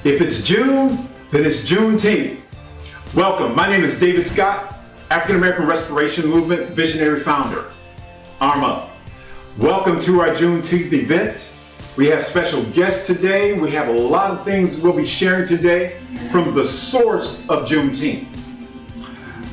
If it's June, then it's Juneteenth. Welcome, my name is David Scott, African American Restoration Movement visionary founder. Arm up. Welcome to our Juneteenth event. We have special guests today. We have a lot of things we'll be sharing today from the source of Juneteenth.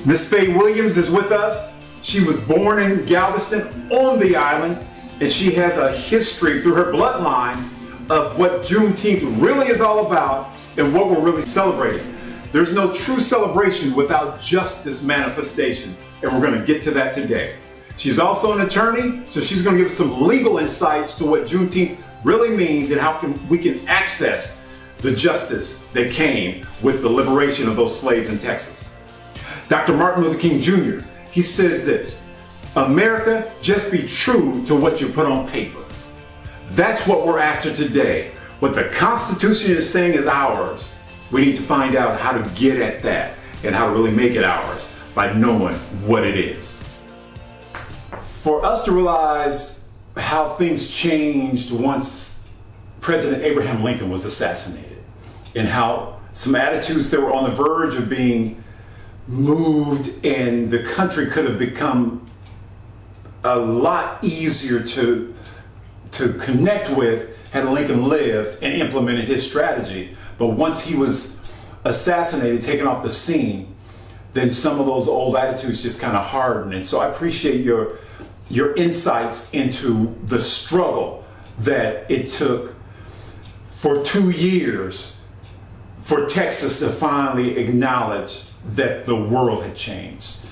Miss Fay Williams is with us. She was born in Galveston on the island, and she has a history through her bloodline of what Juneteenth really is all about and what we're really celebrating. There's no true celebration without justice manifestation, and we're going to get to that today. She's also an attorney, so she's going to give us some legal insights to what Juneteenth really means and how we can access the justice that came with the liberation of those slaves in Texas. Dr. Martin Luther King Jr., he says this: America, just be true to what you put on paper. That's what we're after today. What the Constitution is saying is ours. We need to find out how to get at that and how to really make it ours by knowing what it is. For us to realize how things changed once President Abraham Lincoln was assassinated, and how some attitudes that were on the verge of being moved and the country could have become a lot easier to connect with had Lincoln lived and implemented his strategy. But once he was assassinated, taken off the scene, then some of those old attitudes just kind of hardened. And so I appreciate your insights into the struggle that it took for 2 years for Texas to finally acknowledge that the world had changed.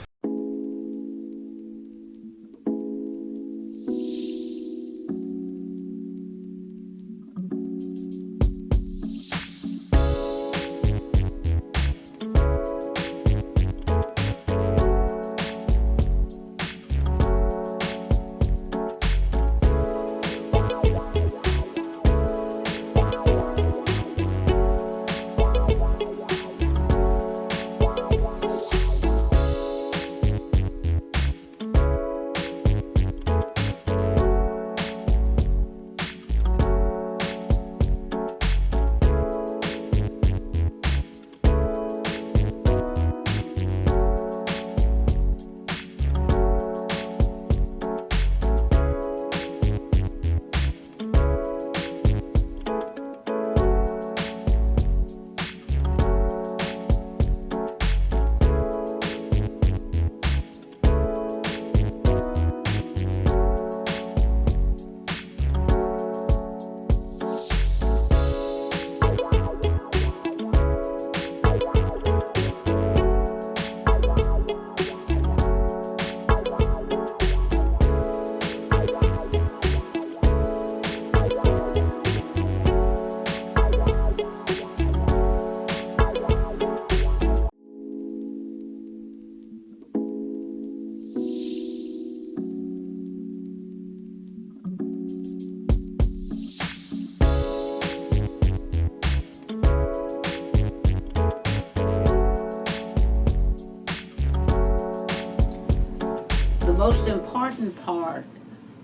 The most important part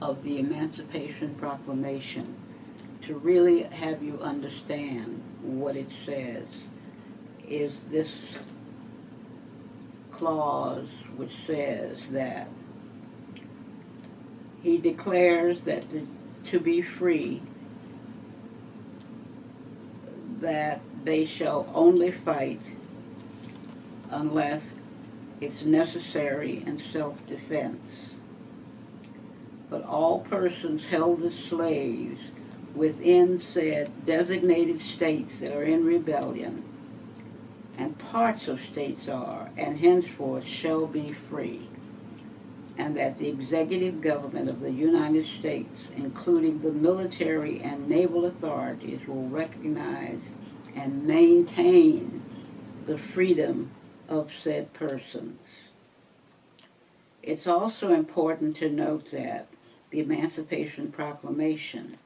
of the Emancipation Proclamation, to really have you understand what it says, is this clause which says that he declares that to be free, that they shall only fight unless it's necessary in self-defense. But all persons held as slaves within said designated states that are in rebellion, and parts of states are, and henceforth shall be free, and that the executive government of the United States, including the military and naval authorities, will recognize and maintain the freedom of said persons. It's also important to note that the Emancipation Proclamation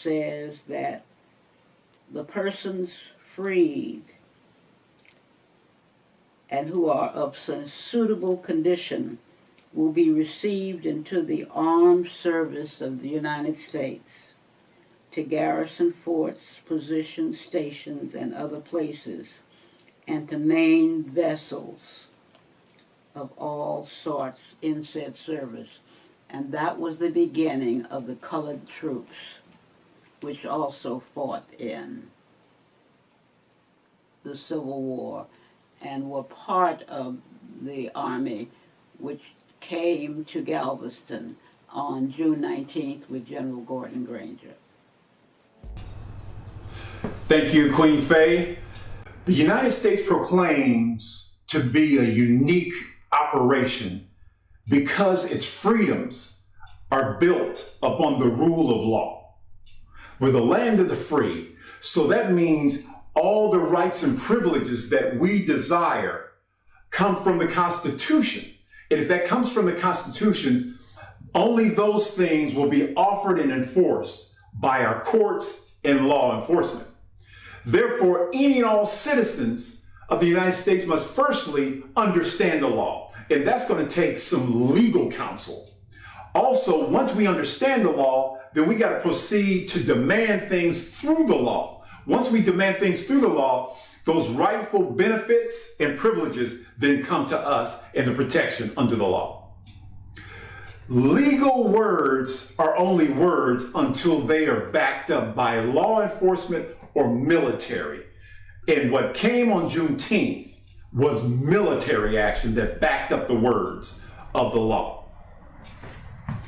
says that the persons freed and who are of suitable condition will be received into the armed service of the United States, to garrison forts, positions, stations, and other places, and to main vessels of all sorts in said service. And that was the beginning of the colored troops, which also fought in the Civil War and were part of the Army, which came to Galveston on June 19th with General Gordon Granger. Thank you, Queen Fay. The United States proclaims to be a unique operation because its freedoms are built upon the rule of law. We're the land of the free, so that means all the rights and privileges that we desire come from the Constitution. And if that comes from the Constitution, only those things will be offered and enforced by our courts and law enforcement. Therefore, any and all citizens of the United States must firstly understand the law, and that's going to take some legal counsel. Also, once we understand the law, then we got to proceed to demand things through the law. Once we demand things through the law, those rightful benefits and privileges then come to us in the protection under the law. Legal words are only words until they are backed up by law enforcement or military. And what came on Juneteenth was military action that backed up the words of the law.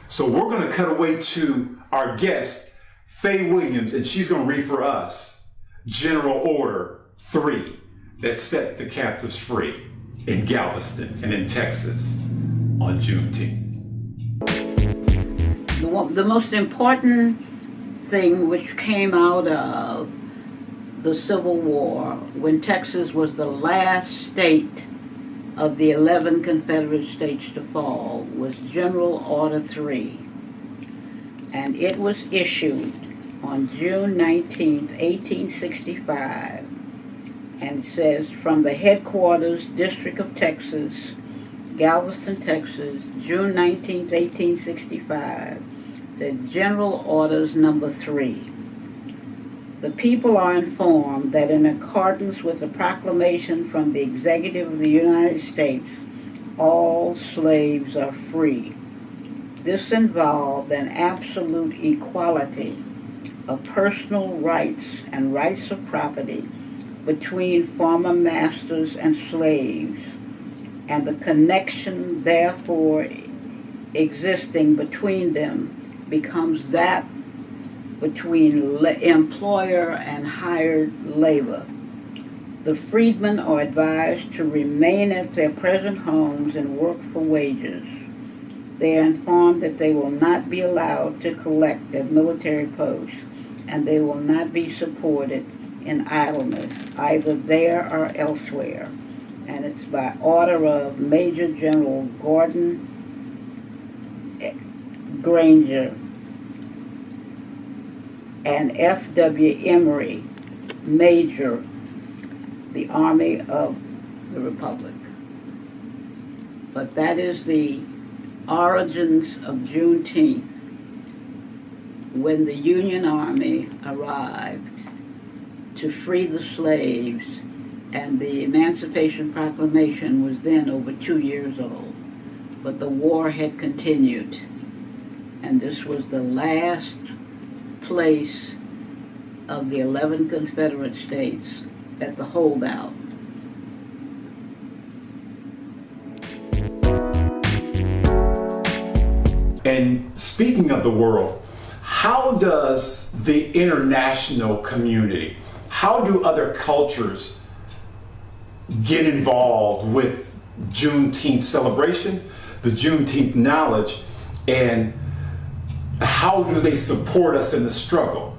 So we're going to cut away to our guest, Fay Williams, and she's going to read for us General Order 3 that set the captives free in Galveston and in Texas on Juneteenth. The most important thing which came out of the Civil War, when Texas was the last state of the 11 Confederate states to fall, was General Order 3. And it was issued on June 19, 1865, and says, from the headquarters, District of Texas, Galveston, Texas, June 19, 1865, the General Orders Number 3. The people are informed that in accordance with the proclamation from the Executive of the United States, all slaves are free. This involved an absolute equality of personal rights and rights of property between former masters and slaves, and the connection therefore existing between them becomes that between employer and hired labor. The freedmen are advised to remain at their present homes and work for wages. They are informed that they will not be allowed to collect at military posts, and they will not be supported in idleness, either there or elsewhere. And it's by order of Major General Gordon Granger and F.W. Emory, Major, the Army of the Republic. But that is the origins of Juneteenth, when the Union Army arrived to free the slaves, and the Emancipation Proclamation was then over 2 years old. But the war had continued, and this was the last place of the 11 Confederate states at the holdout. And speaking of the world, how does the international community, how do other cultures get involved with Juneteenth celebration, the Juneteenth knowledge, and how do they support us in the struggle?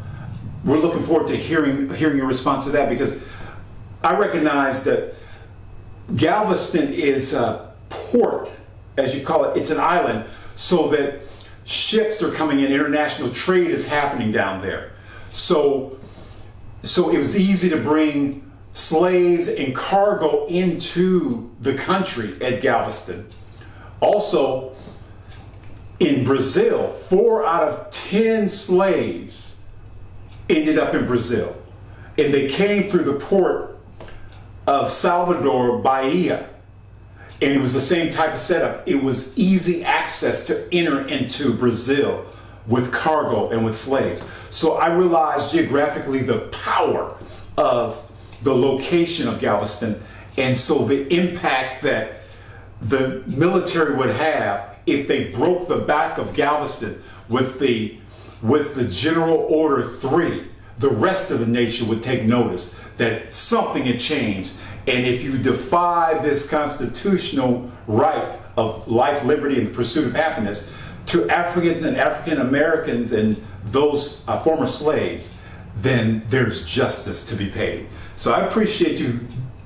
We're looking forward to hearing your response to that, because I recognize that Galveston is a port, as you call it. It's an island, so that ships are coming in, international trade is happening down there. So it was easy to bring slaves and cargo into the country at Galveston. Also, in Brazil, 4 out of 10 slaves ended up in Brazil. And they came through the port of Salvador Bahia. And it was the same type of setup. It was easy access to enter into Brazil with cargo and with slaves. So I realized geographically the power of the location of Galveston, and so the impact that the military would have if they broke the back of Galveston with the General Order 3. The rest of the nation would take notice that something had changed. And if you defy this constitutional right of life, liberty, and the pursuit of happiness to Africans and African Americans and those former slaves, then there's justice to be paid. So I appreciate you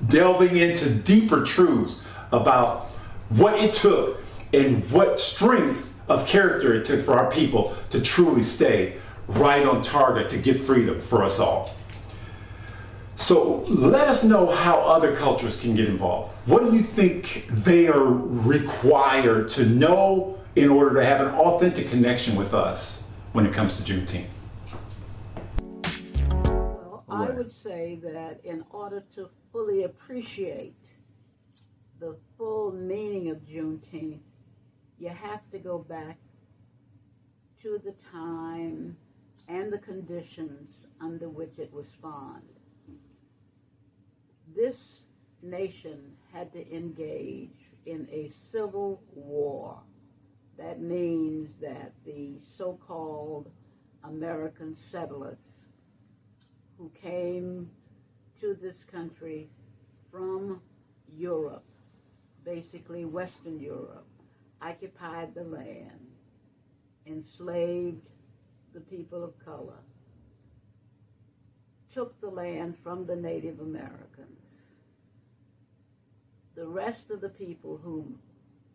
delving into deeper truths about what it took and what strength of character it took for our people to truly stay right on target to get freedom for us all. So let us know how other cultures can get involved. What do you think they are required to know in order to have an authentic connection with us when it comes to Juneteenth? Well, I would say that in order to fully appreciate the full meaning of Juneteenth, you have to go back to the time and the conditions under which it was spawned. This nation had to engage in a civil war. That means that the so-called American settlers who came to this country from Europe, basically Western Europe, occupied the land, enslaved the people of color, took the land from the Native Americans. The rest of the people who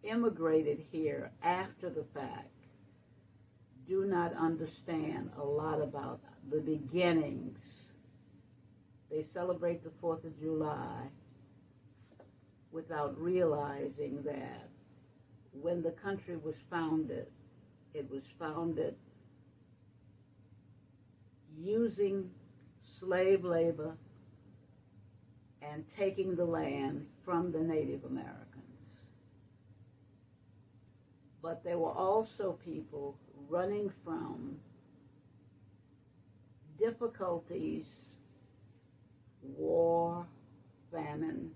immigrated here after the fact do not understand a lot about the beginnings. They celebrate the 4th of July without realizing that when the country was founded, it was founded using slave labor and taking the land from the Native Americans. But there were also people running from difficulties, war, famine,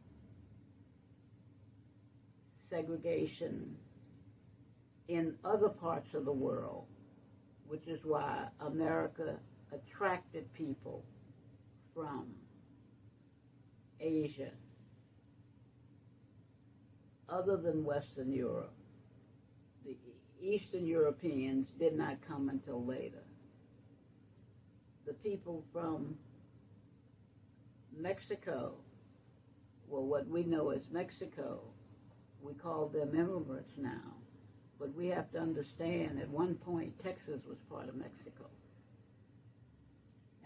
segregation in other parts of the world, which is why America attracted people from Asia, other than Western Europe. The Eastern Europeans did not come until later. The people from Mexico, well, what we know as Mexico, we call them immigrants now. But we have to understand at one point Texas was part of Mexico.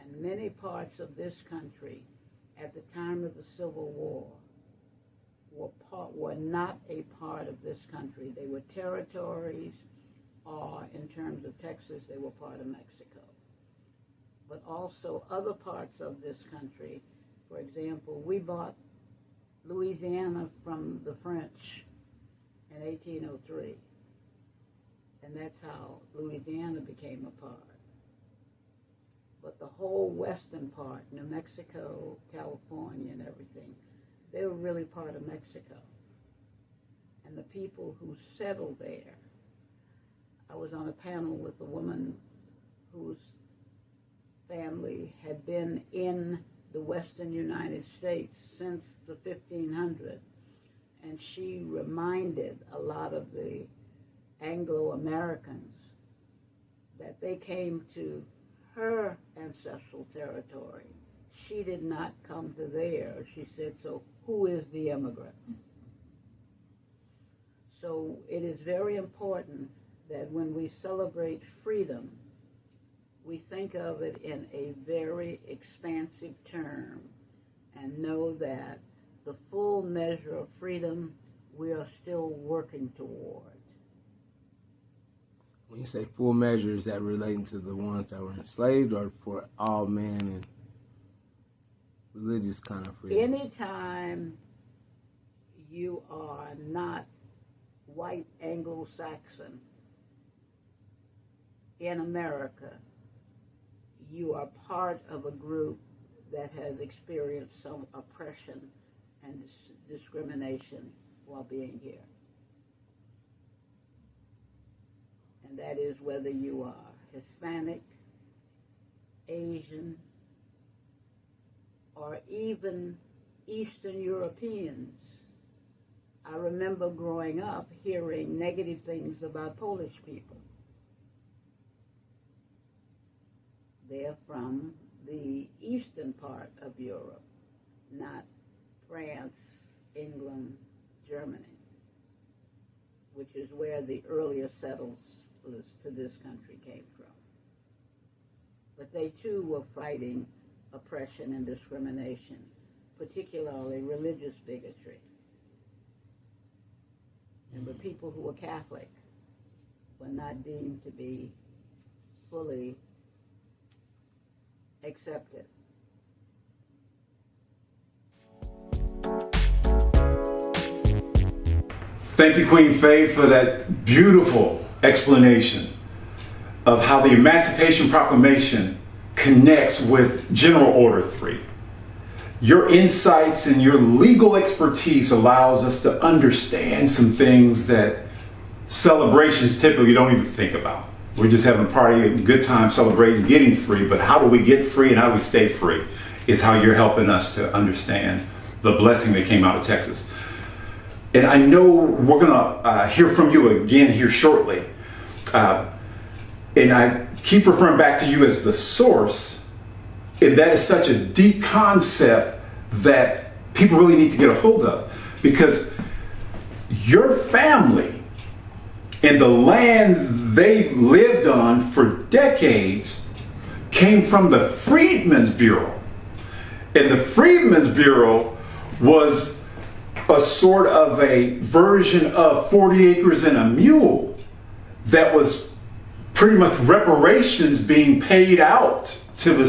And many parts of this country at the time of the Civil War were not a part of this country. They were territories, or in terms of Texas, they were part of Mexico. But also other parts of this country, for example, we bought Louisiana from the French in 1803. And that's how Louisiana became a part. But the whole western part, New Mexico, California, and everything, they were really part of Mexico. And the people who settled there, I was on a panel with a woman whose family had been in the western United States since the 1500s, and she reminded a lot of the Anglo-Americans that they came to her ancestral territory. She did not come to theirs. She said, so who is the immigrant? So it is very important that when we celebrate freedom, we think of it in a very expansive term and know that the full measure of freedom we are still working toward. When you say full measure, is that relating to the ones that were enslaved or for all men and religious kind of freedom? Anytime you are not white Anglo-Saxon in America, you are part of a group that has experienced some oppression and discrimination while being here. And that is whether you are Hispanic, Asian, or even Eastern Europeans. I remember growing up hearing negative things about Polish people. They're from the eastern part of Europe, not France, England, Germany, which is where the earlier settlers to this country came from. But they too were fighting oppression and discrimination, particularly religious bigotry. And the people who were Catholic were not deemed to be fully accepted. Thank you, Queen Fay, for that beautiful explanation of how the Emancipation Proclamation connects with General Order 3. Your insights and your legal expertise allows us to understand some things that celebrations typically don't even think about. We're just having a party, a good time, celebrating, getting free, but how do we get free and how do we stay free is how you're helping us to understand the blessing that came out of Texas. And I know we're gonna hear from you again here shortly. And I keep referring back to you as the source, and that is such a deep concept that people really need to get a hold of, because your family and the land they lived on for decades came from the Freedmen's Bureau. And the Freedmen's Bureau was a sort of a version of 40 acres and a mule that was pretty much reparations being paid out to the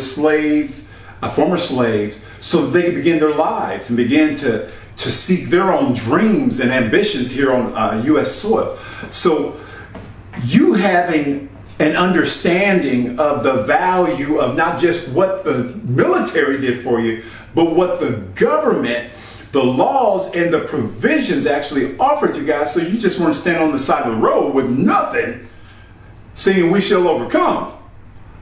former slaves, so that they could begin their lives and begin to seek their own dreams and ambitions here on U.S. soil. So you having an understanding of the value of not just what the military did for you, but what the government, the laws and the provisions actually offered you guys, so you just weren't standing on the side of the road with nothing, saying we shall overcome.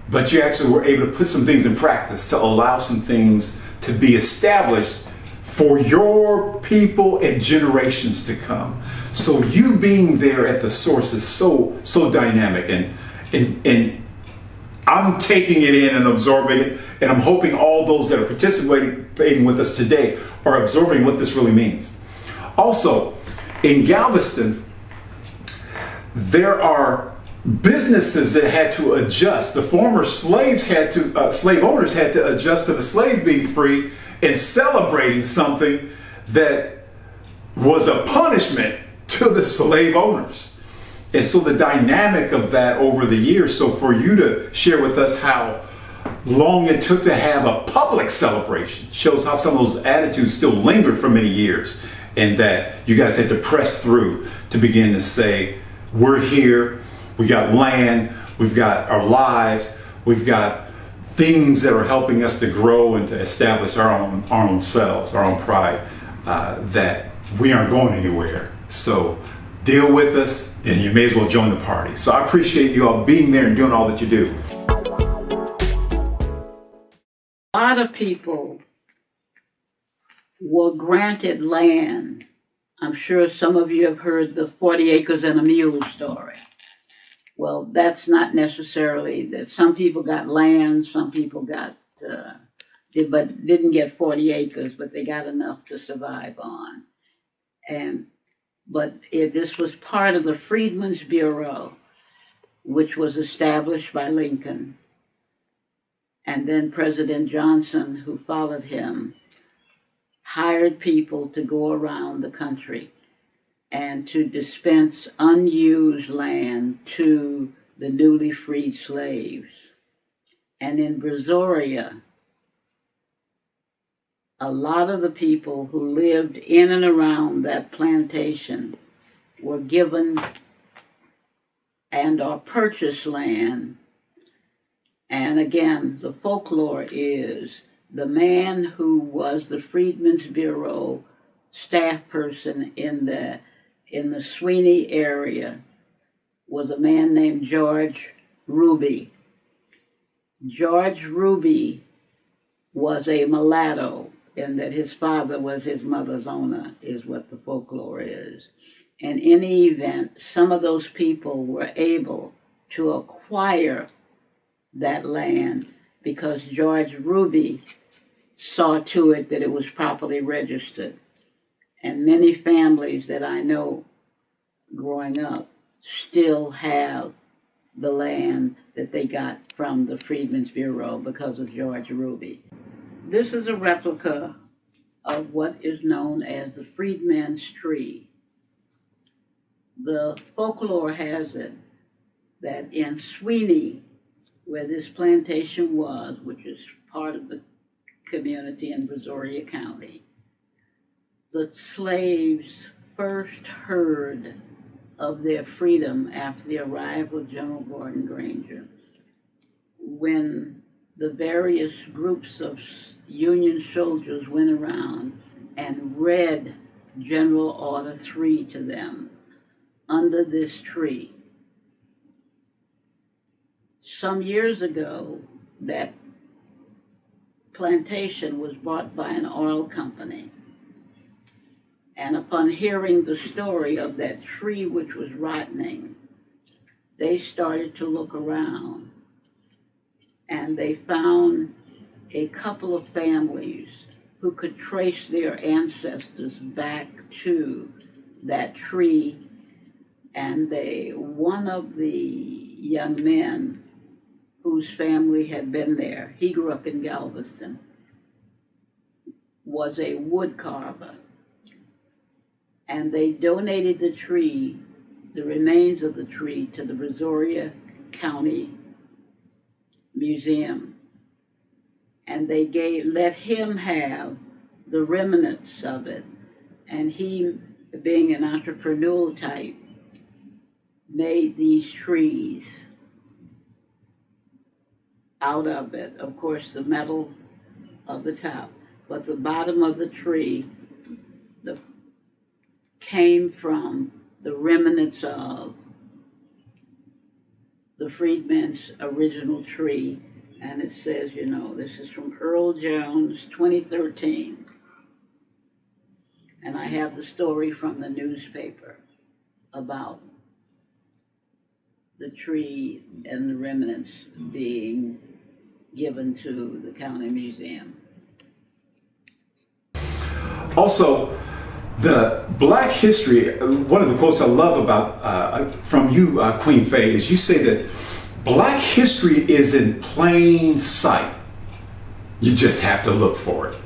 But you actually were able to put some things in practice to allow some things to be established for your people and generations to come. So you being there at the source is so dynamic, and I'm taking it in and absorbing it, and I'm hoping all those that are participating with us today are absorbing what this really means. Also, in Galveston, there are businesses that had to adjust. The former slave owners had to adjust to the slaves being free and celebrating something that was a punishment to the slave owners. And so the dynamic of that over the years, so for you to share with us how long it took to have a public celebration shows how some of those attitudes still lingered for many years, and that you guys had to press through to begin to say, we're here, we got land, we've got our lives, we've got things that are helping us to grow and to establish our own selves, our own pride, that we aren't going anywhere. So deal with us, and you may as well join the party. So I appreciate you all being there and doing all that you do. A lot of people were granted land. I'm sure some of you have heard the 40 acres and a mule story. Well, that's not necessarily that. Some people got land, some people got, but didn't get 40 acres, but they got enough to survive on. But this was part of the Freedmen's Bureau, which was established by Lincoln. And then President Johnson, who followed him, hired people to go around the country and to dispense unused land to the newly freed slaves. And in Brazoria, a lot of the people who lived in and around that plantation were given and or purchased land. And again, the folklore is the man who was the Freedmen's Bureau staff person in the Sweeney area was a man named George Ruby. George Ruby was a mulatto, in that his father was his mother's owner, is what the folklore is. In any event, some of those people were able to acquire that land because George Ruby saw to it that it was properly registered. And many families that I know growing up still have the land that they got from the Freedmen's Bureau because of George Ruby. This is a replica of what is known as the Freedman's Tree. The folklore has it that in Sweeney, where this plantation was, which is part of the community in Brazoria County, the slaves first heard of their freedom after the arrival of General Gordon Granger, when the various groups of Union soldiers went around and read General Order 3 to them under this tree. Some years ago, that plantation was bought by an oil company. And upon hearing the story of that tree which was rotting, they started to look around. And they found a couple of families who could trace their ancestors back to that tree. And one of the young men whose family had been there, he grew up in Galveston, was a wood carver. And they donated the tree, the remains of the tree, to the Brazoria County Museum. And they let him have the remnants of it. And he, being an entrepreneurial type, made these trees out of it. Of course, the metal of the top, but the bottom of the tree came from the remnants of the Freedmen's original tree. And it says, this is from Earl Jones, 2013. And I have the story from the newspaper about the tree and the remnants being given to the county museum. Also, the Black history, one of the quotes I love about from you, Queen Fay, is you say that Black history is in plain sight. You just have to look for it.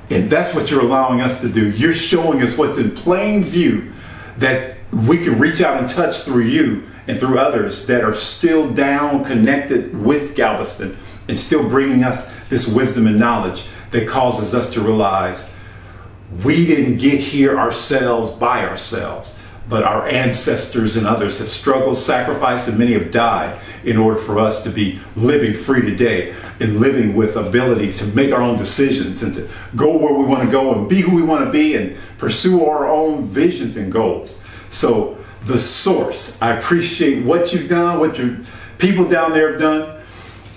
And that's what you're allowing us to do. You're showing us what's in plain view that we can reach out and touch through you and through others that are still down, connected with Galveston and still bringing us this wisdom and knowledge that causes us to realize we didn't get here ourselves by ourselves, but our ancestors and others have struggled, sacrificed, and many have died in order for us to be living free today and living with abilities to make our own decisions and to go where we want to go and be who we want to be and pursue our own visions and goals. So the source, I appreciate what you've done, what your people down there have done.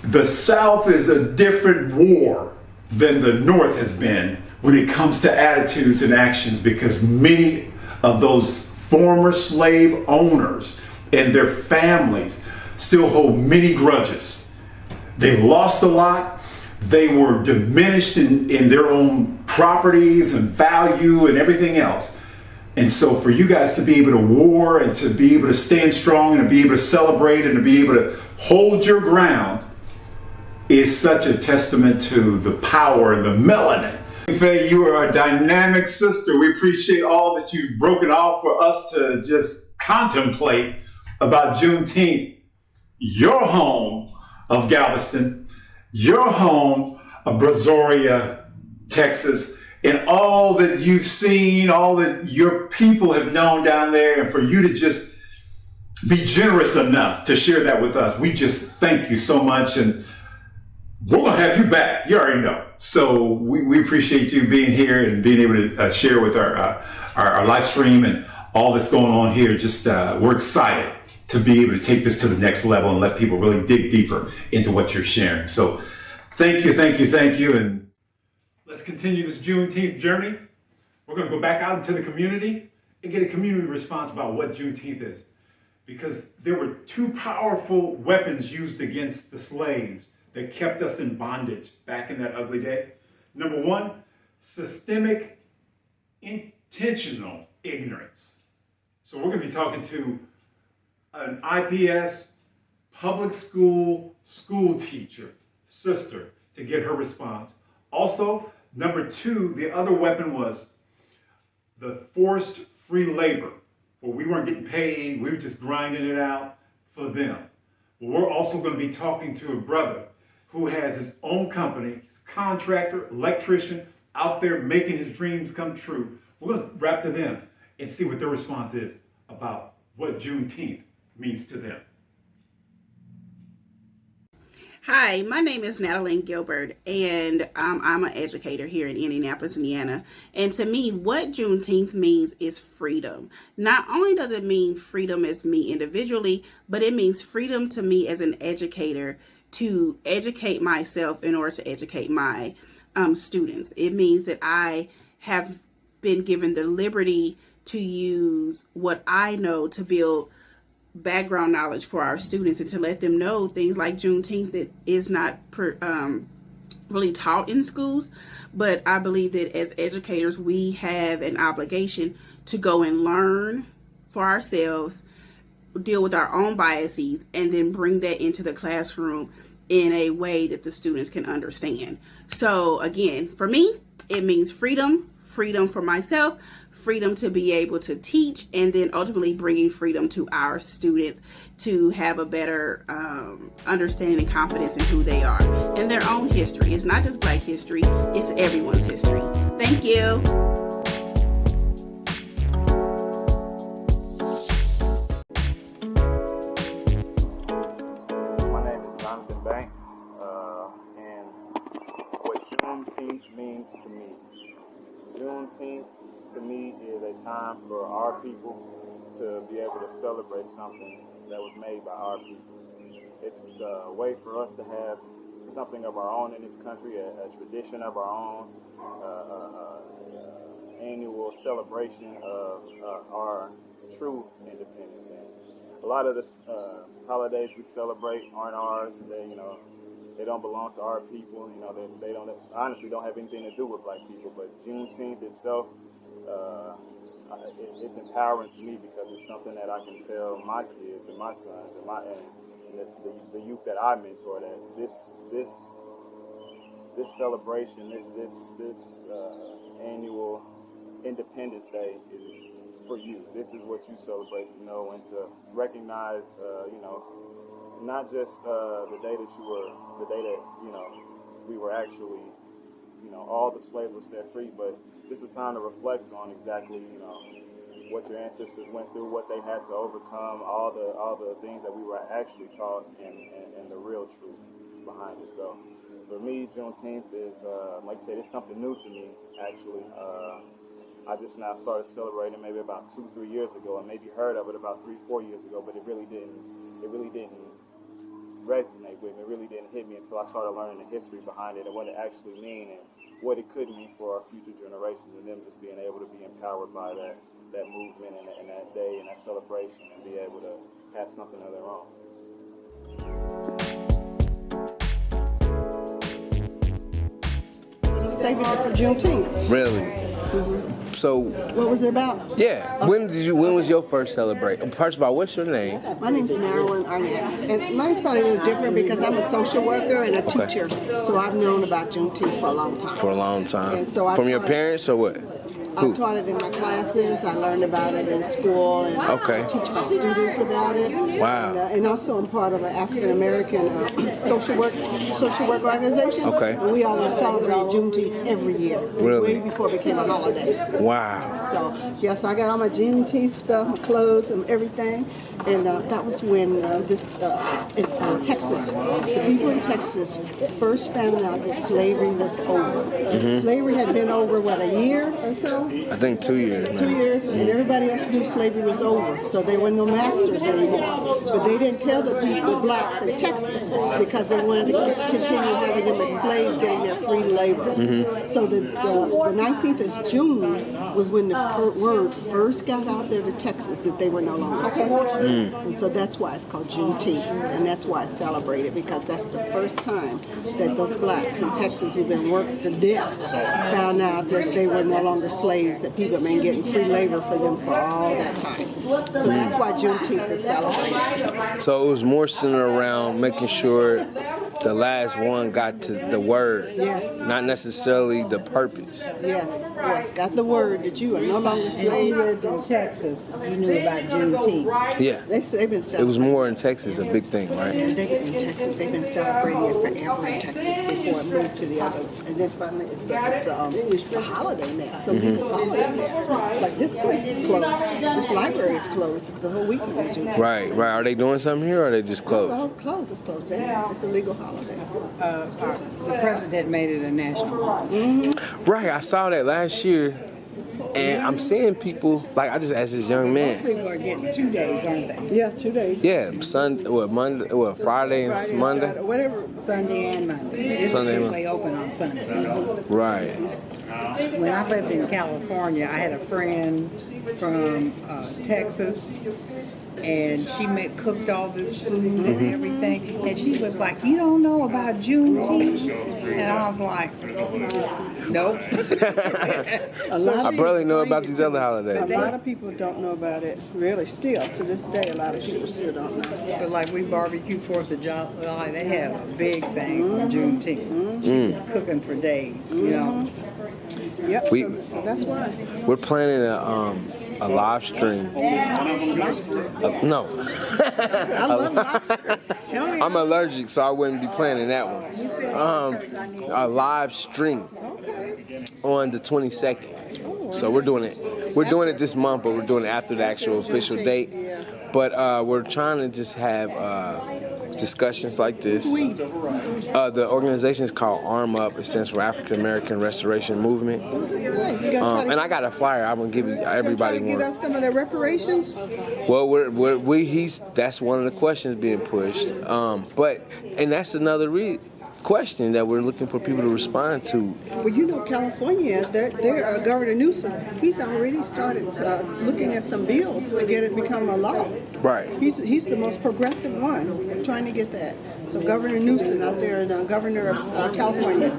The South is a different war than the North has been when it comes to attitudes and actions, because many of those former slave owners and their families still hold many grudges. They lost a lot. They were diminished in their own properties and value and everything else. And so for you guys to be able to war and to be able to stand strong and to be able to celebrate and to be able to hold your ground is such a testament to the power and the melanin. Fay, you are a dynamic sister. We appreciate all that you've broken off for us to just contemplate about Juneteenth. your home of Galveston, your home of Brazoria, Texas, and all that you've seen, all that your people have known down there, and for you to just be generous enough to share that with us. We just thank you so much, and we're going to have you back. You already know. So we appreciate you being here and being able to share with our live stream and all that's going on here. Just we're excited to be able to take this to the next level and let people really dig deeper into what you're sharing. So thank you. And let's continue this Juneteenth journey. We're going to go back out into the community and get a community response about what Juneteenth is. Because there were two powerful weapons used against the slaves that kept us in bondage back in that ugly day. Number one, systemic, intentional ignorance. So we're going to be talking to an IPS public school teacher, sister, to get her response. Also, number two, the other weapon was the forced free labor, where we weren't getting paid, we were just grinding it out for them. Well, we're also going to be talking to a brother who has his own company, he's a contractor, electrician, out there making his dreams come true. We're going to wrap to them and see what their response is about what Juneteenth means to them. Hi, my name is Natalie Gilbert, and I'm an educator here in Indianapolis, Indiana. And to me, what Juneteenth means is freedom. Not only does it mean freedom as me individually, but it means freedom to me as an educator to educate myself in order to educate my students. It means that I have been given the liberty to use what I know to build background knowledge for our students and to let them know things like Juneteenth that is not really taught in schools. But I believe that as educators, we have an obligation to go and learn for ourselves, deal with our own biases, and then bring that into the classroom in a way that the students can understand. So again, for me, it means freedom for myself, freedom to be able to teach, and then ultimately bringing freedom to our students to have a better understanding and confidence in who they are and their own history. It's not just Black history, it's everyone's history. Thank you. My name is Jonathan Banks, and what Juneteenth means to me. Juneteenth to me is a time for our people to be able to celebrate something that was made by our people. It's a way for us to have something of our own in this country, a tradition of our own, annual celebration of our true independence. And a lot of the holidays we celebrate aren't ours. They don't belong to our people. They don't honestly don't have anything to do with Black people. But Juneteenth itself, it's empowering to me because it's something that I can tell my kids and my sons and the youth that I mentor that this celebration, this annual Independence Day is for you. This is what you celebrate to know and to recognize, not just the day that we were actually, all the slaves were set free, but this is a time to reflect on exactly, what your ancestors went through, what they had to overcome, all the things that we were actually taught, and the real truth behind it. So for me, Juneteenth is, like I said, it's something new to me, actually. I just now started celebrating maybe about 2-3 years ago, and maybe heard of it about 3-4 years ago, but it really didn't resonate with me. It really didn't hit me until I started learning the history behind it and what it actually means and what it could mean for our future generations, and them just being able to be empowered by that movement and that day and that celebration and be able to have something of their own. Saving it for Juneteenth. Really? So What was it about? yeah, when was your first celebration? First of all, what's your name? My name's Marilyn Arnett. And my story is different because I'm a social worker and a teacher. So I've known about Juneteenth for a long time. For a long time. And so From your parents or what? I taught it in my classes. I learned about it in school, and I teach my students about it. Wow. And also I'm part of an African American social work organization. Okay. And we always celebrate Juneteenth every year. Really? Way before it became a holiday. Wow. So yes, I got all my Juneteenth stuff, my clothes, and everything. And that was when in Texas, the people in Texas first found out that slavery was over. Mm-hmm. Slavery had been over, what, a year or so? I think 2 years. 2 years, and everybody else knew slavery was over, so there were no masters anymore. But they didn't tell the people, the blacks in Texas, because they wanted to continue having them as slaves, getting their free labor. Mm-hmm. So the 19th of June was when the word first got out there to Texas that they were no longer slaves. And so that's why it's called Juneteenth, and that's why it's celebrated, because that's the first time that those blacks in Texas who've been worked to death found out that they were no longer slaves, that people have been getting free labor for them for all that time. So that's why Juneteenth is celebrated. So it was more centered around making sure the last one got to the word, Yes. not necessarily the purpose. Yes, got the word that you are no longer And you slaves. lived in Texas. You knew about Juneteenth. Yeah, They've been it was celebrating. more in Texas, a big thing, right? In Texas, they've been celebrating it forever in Texas before it moved to the other. And then finally, it's a holiday now. So people follow it now. Like this place is closed. This library is closed the whole weekend. Right. Are they doing something here, or are they just closed? No, it's closed. It's a legal holiday. The president made it a national holiday. Right, I saw that last year, and I'm seeing people, like, I just asked this young man. People are getting 2 days, aren't they? Yeah, 2 days. Yeah, Friday and Monday? Whatever. Sunday and Monday. This Sunday and is usually open on Sunday. Right. When I lived in California, I had a friend from Texas, and she cooked all this food and everything, and she was like, "You don't know about Juneteenth?" And I was like, "Nope." I barely know about these other A holidays. lot of people don't know about it, really, still. To this day, a lot of people still don't know. But like we barbecue 4th of July, they have a big thing for Juneteenth. It's cooking for days, you know. Yep, We- so that's why. We're planning a live stream. No. I love lobster. Tell me. I'm allergic, so I wouldn't be planning that one. A live stream on the 22nd. So we're doing it. We're doing it this month, but we're doing it after the actual official date. But we're trying to just have discussions like this. The organization is called AARM Up. It stands for African American Restoration Movement. And I got a flyer. I'm gonna give everybody Get one. us some of their reparations. Well, that's one of the questions being pushed. And that's another question that we're looking for people to respond to. Well, you know, California, Governor Newsom, he's already started looking at some bills to get it become a law. Right. He's the most progressive one trying to get that. So Governor Newsom out there, governor of California.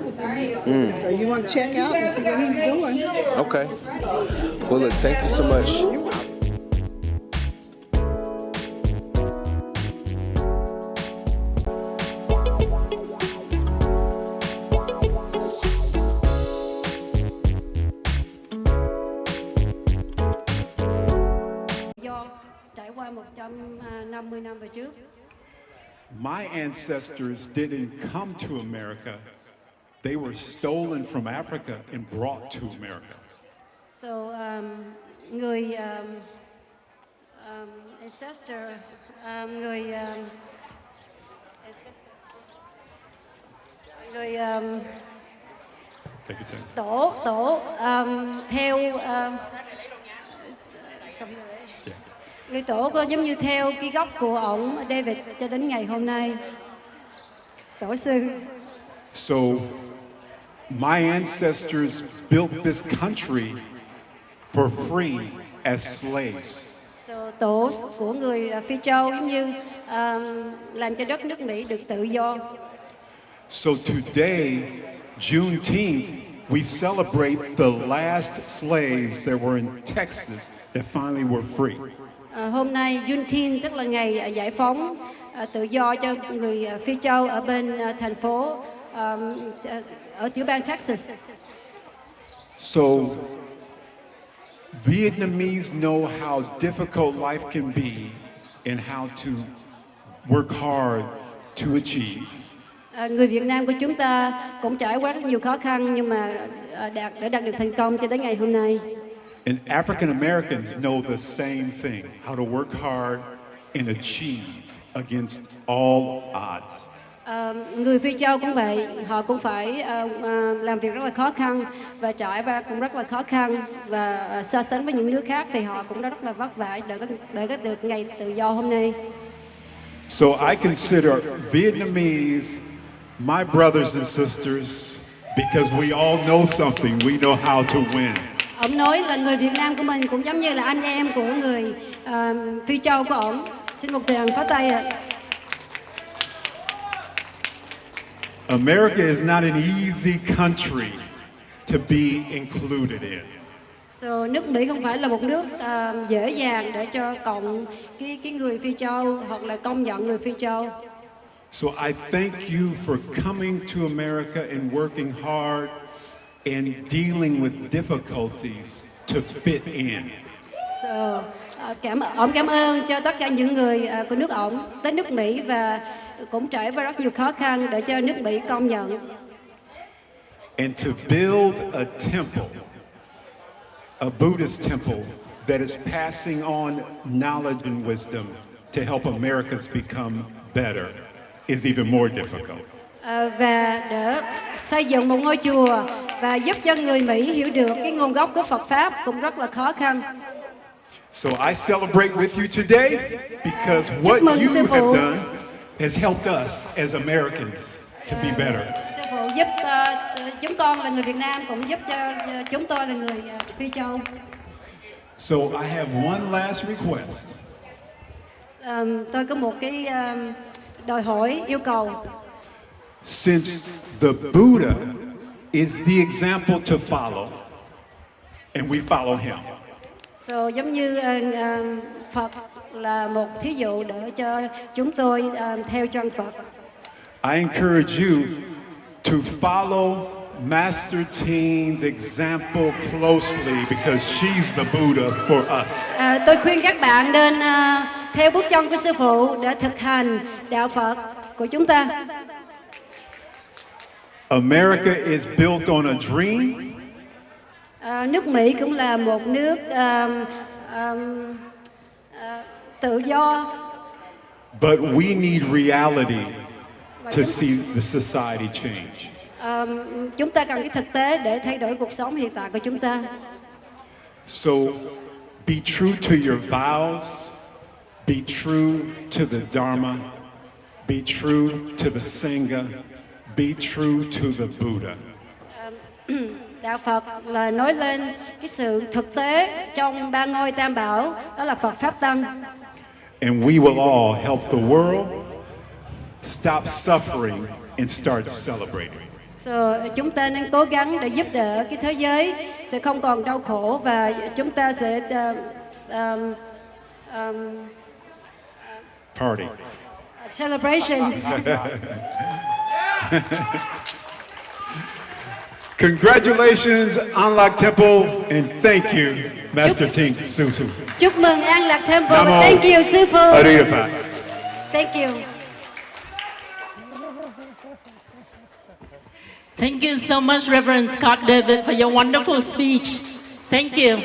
So you want to check out and see what he's doing. Okay. Well, look, thank you so much. Trải qua 150 năm về trước. My ancestors didn't come to America. They were stolen from Africa and brought to America. So người ancestor người Take a chance. tổ theo người tổ có giống như theo cái gốc của ổng David cho đến ngày hôm nay. Tổ sư. So, my ancestors built this country for free as slaves. So, tổ của người Phi Châu giống như làm cho đất nước Mỹ được tự do. So today, Juneteenth we celebrate the last slaves that were in Texas that finally were free. Hôm nay Juneteenth tức là ngày giải phóng tự do cho người Phi Châu ở bên thành phố ở tiểu bang Texas. So Vietnamese know how difficult life can be and how to work hard to achieve. Người Việt Nam của chúng ta cũng trải qua rất nhiều khó khăn nhưng mà để đạt được thành công cho đến ngày hôm nay. And African Americans know the same thing, how to work hard and achieve against all odds. Người Phi Châu cũng vậy, họ cũng phải làm việc rất là khó khăn và trải qua cũng rất là khó khăn và so sánh với những nước khác thì họ cũng đã rất là vất vả để có được ngày tự do hôm nay. So I consider Vietnamese my brothers and sisters because we all know something, we know how to win. Ông nói là người Việt Nam của mình cũng giống như là anh em của người Phi Châu của ông. Xin một tràng pháo tay ạ. America is not an easy country to be included in. So, nước Mỹ không phải là một nước dễ dàng để cho cộng cái người Phi Châu hoặc là công nhận người Phi Châu. So I thank you for coming to America and working hard and dealing with difficulties to fit in. So, ông cảm ơn cho tất cả những người của nước ổng tới nước Mỹ và cũng trải qua rất nhiều khó khăn để cho nước Mỹ công nhận. And to build a temple, a Buddhist temple that is passing on knowledge and wisdom to help Americans become better is even more difficult. Và để xây dựng một ngôi chùa và giúp cho người Mỹ hiểu được cái nguồn gốc của Phật Pháp cũng rất là khó khăn. So I celebrate with you today because what you have done has helped us as Americans to be better. Sư phụ giúp chúng con là người Việt Nam cũng giúp cho chúng tôi là người Phi Châu. So I have one last request. Tôi có một cái đòi hỏi yêu cầu. Since the Buddha is the example to follow, and we follow him. So, giống như Phật là một thí dụ để cho chúng tôi theo chân Phật. I encourage you to follow Master Teen's example closely because she's the Buddha for us. Tôi khuyên các bạn nên theo bước chân của sư phụ để thực hành đạo Phật của chúng ta. America is built on a dream. Nước Mỹ cũng là một nước tự do. But we need reality to see the society change. Chúng ta cần cái thực tế để thay đổi cuộc sống hiện tại của chúng ta. So be true to your vows, be true to the Dharma, be true to the Sangha, be true to the Buddha. Đạo Phật là nói lên cái sự thực tế trong ba ngôi Tam Bảo, đó là Phật Pháp Tăng. And we will all help the world stop suffering and start celebrating. So, chúng ta nên cố gắng để giúp đỡ cái thế giới sẽ không còn đau khổ và chúng ta sẽ Party. celebration. Congratulations, An Lag Temple, and thank you, Master Ting Su Su. Chúc mừng An Lạc Temple. Nam mô Thank you, sư phụ. Ariya Phật. Thank you. Thank you so much, Reverend Scott David, for your wonderful speech. Thank you.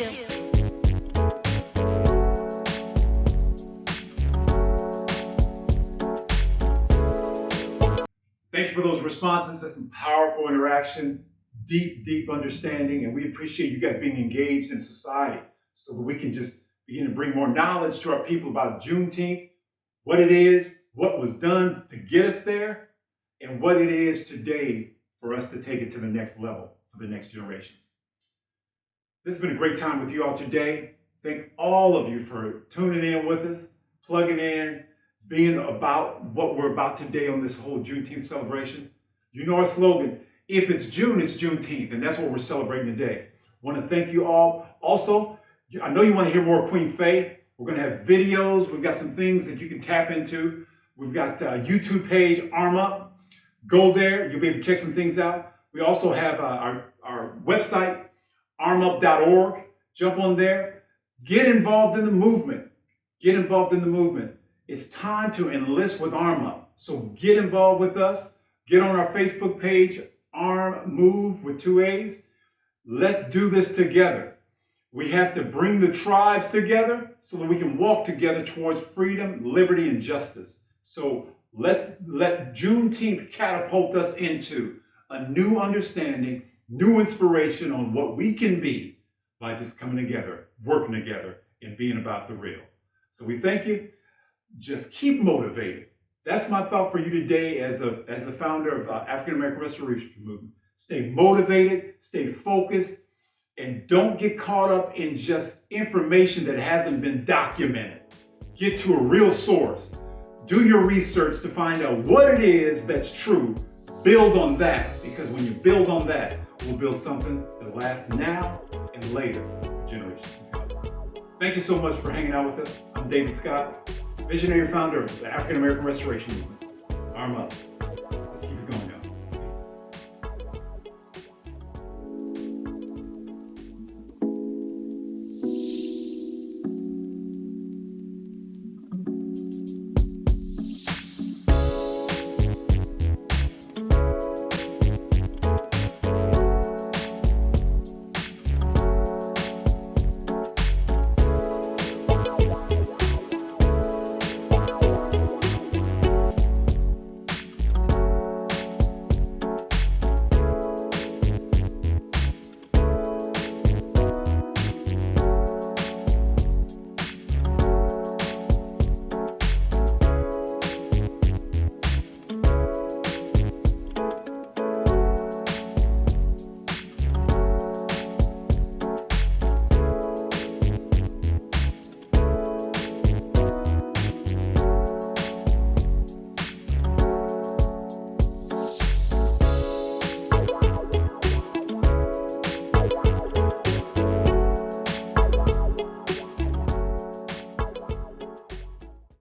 Thank you for those responses. That's some powerful interaction, deep understanding, and we appreciate you guys being engaged in society so that we can just begin to bring more knowledge to our people about Juneteenth, what it is, what was done to get us there, and what it is today for us to take it to the next level for the next generations. This has been a great time with you all today. Thank all of you for tuning in with us, plugging in, being about what we're about today on this whole Juneteenth celebration. You know our slogan, If it's June, it's Juneteenth, and that's what we're celebrating today. I want to thank you all. Also, I know you want to hear more Queen Fay. We're going to have videos. We've got some things that you can tap into. We've got a YouTube page, AARM Up. Go there. You'll be able to check some things out. We also have our website, armup.org. Jump on there. Get involved in the movement. Get involved in the movement. It's time to enlist with AARM Up. So get involved with us. Get on our Facebook page, AARM Move with 2 A's. Let's do this together. We have to bring the tribes together so that we can walk together towards freedom, liberty, and justice. So let's let Juneteenth catapult us into a new understanding, new inspiration on what we can be by just coming together, working together, and being about the real. So we thank you. Just keep motivated. That's my thought for you today as the founder of African American Restoration Movement. Stay motivated, stay focused, and don't get caught up in just information that hasn't been documented. Get to a real source. Do your research to find out what it is that's true. Build on that, because when you build on that, we'll build something that lasts now and later generations to come. Thank you so much for hanging out with us. I'm David Scott, visionary founder of the African American Restoration Movement. AARM Up.